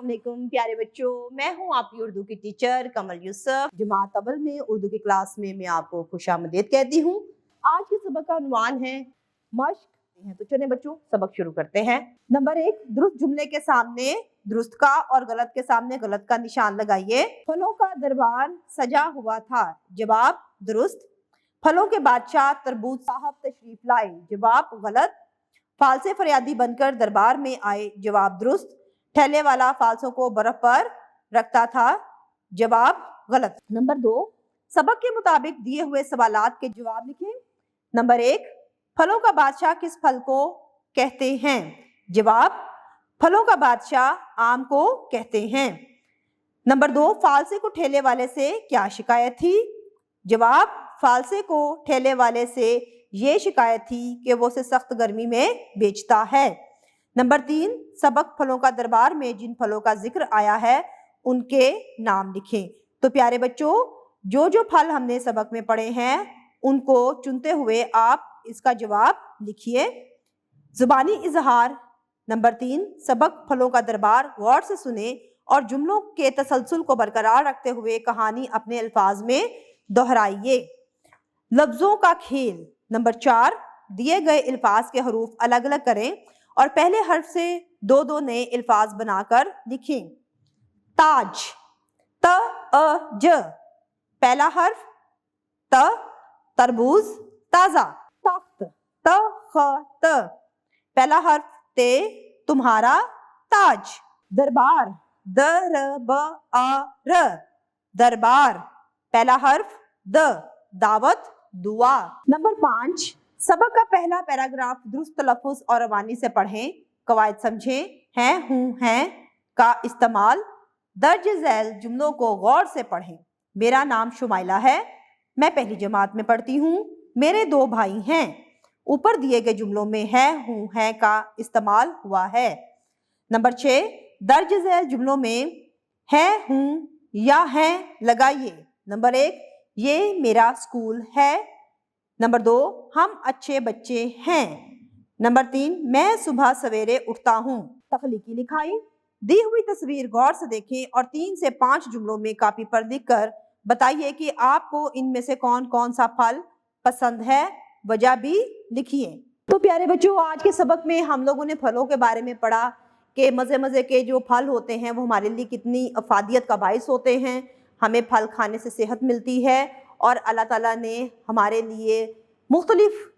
अस्सलाम वालेकुम प्यारे बच्चों, मैं हूं आपकी उर्दू की टीचर कमल यूसुफ। जमात अव्वल में उर्दू की क्लास में मैं आपको खुशामदीद कहती हूं। आज के सबक का उन्वान है मश्क। तो चलिए बच्चों सबक शुरू करते हैं। नंबर 1, दुरुस्त जुमले के सामने दुरुस्त का और गलत के सामने गलत का निशान लगाइए। फलों का दरबार सजा हुआ था। जवाब दुरुस्त। फलों के बादशाह तरबूज साहब तशरीफ लाए। जवाब गलत। फालसे फरियादी बनकर दरबार में आए। जवाब दुरुस्त। ठेले वाला फालसों को बर्फ पर रखता था। जवाब गलत। नंबर 2, सबक के मुताबिक दिए हुए सवालात के जवाब लिखें। नंबर 1, फलों का बादशाह किस फल को कहते हैं? जवाब फलों का बादशाह आम को कहते हैं। नंबर 2, फालसे को ठेले वाले से क्या शिकायत थी? जवाब फालसे को ठेले वाले से ये शिकायत थी कि वो उसे सख्त गर्मी में बेचता है। नंबर 3, सबक फलों का दरबार में जिन फलों का जिक्र आया है उनके नाम लिखें। तो प्यारे बच्चों, जो जो फल हमने सबक में पढ़े हैं उनको चुनते हुए आप इसका जवाब लिखिए। जुबानी इजहार। नंबर 3, सबक फलों का दरबार गौर से सुने और जुमलों के तसलसल को बरकरार रखते हुए कहानी अपने अल्फाज में दोहराइए। लफ्जों का खेल। नंबर 4, दिए गए अल्फाज के हरूफ अलग अलग करें और पहले हर्फ से दो दो नए अल्फाज बनाकर लिखें। ताज, त अ ज, पहला हर्फ त, तरबूज ताजा। तख्त, त ख त, पहला हर्फ ते, तुम्हारा ताज। दरबार, द र ब आ र, दरबार, पहला हर्फ द, दावत दुआ। नंबर 5, सबक का पहला पैराग्राफ दुरुस्त तलफ़ुज़ और रवानी से पढ़ें। कवायद समझें। हैं, हूँ, हैं का इस्तेमाल। दर्ज झैल जुमलों को गौर से पढ़ें। मेरा नाम शुमाइला है, मैं पहली जमात में पढ़ती हूँ। मेरे 2 भाई हैं। ऊपर दिए गए जुमलों में है, हूँ, हैं का इस्तेमाल हुआ है। नंबर 6, दर्ज झैल जुमलों में है, हूँ या हैं लगाइए। नंबर 1, ये मेरा स्कूल है। नंबर 2, हम अच्छे बच्चे हैं। नंबर 3, मैं सुबह सवेरे उठता हूँ। तख्लीकी लिखाई। दी हुई तस्वीर गौर से देखें और 3 से 5 जुमलों में कॉपी पर लिखकर बताइए कि आपको इनमें से कौन कौन सा फल पसंद है। वजह भी लिखिए। तो प्यारे बच्चों, आज के सबक में हम लोगों ने फलों के बारे में पढ़ा कि मज़े मज़े के जो फल होते हैं वो हमारे लिए कितनी अफादियत का बाइस होते हैं। हमें फल खाने से सेहत मिलती है और अल्लाह ताला ने हमारे लिए मुख्तलिफ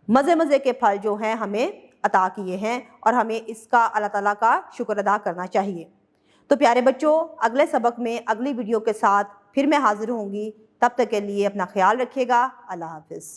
मज़े मज़े के फल जो हैं हमें अता किए हैं और हमें इसका अल्लाह ताला का शुक्र अदा करना चाहिए। तो प्यारे बच्चों, अगले सबक में अगली वीडियो के साथ फिर मैं हाजिर होंगी। तब तक के लिए अपना ख्याल रखिएगा। अल्लाह हाफिज़।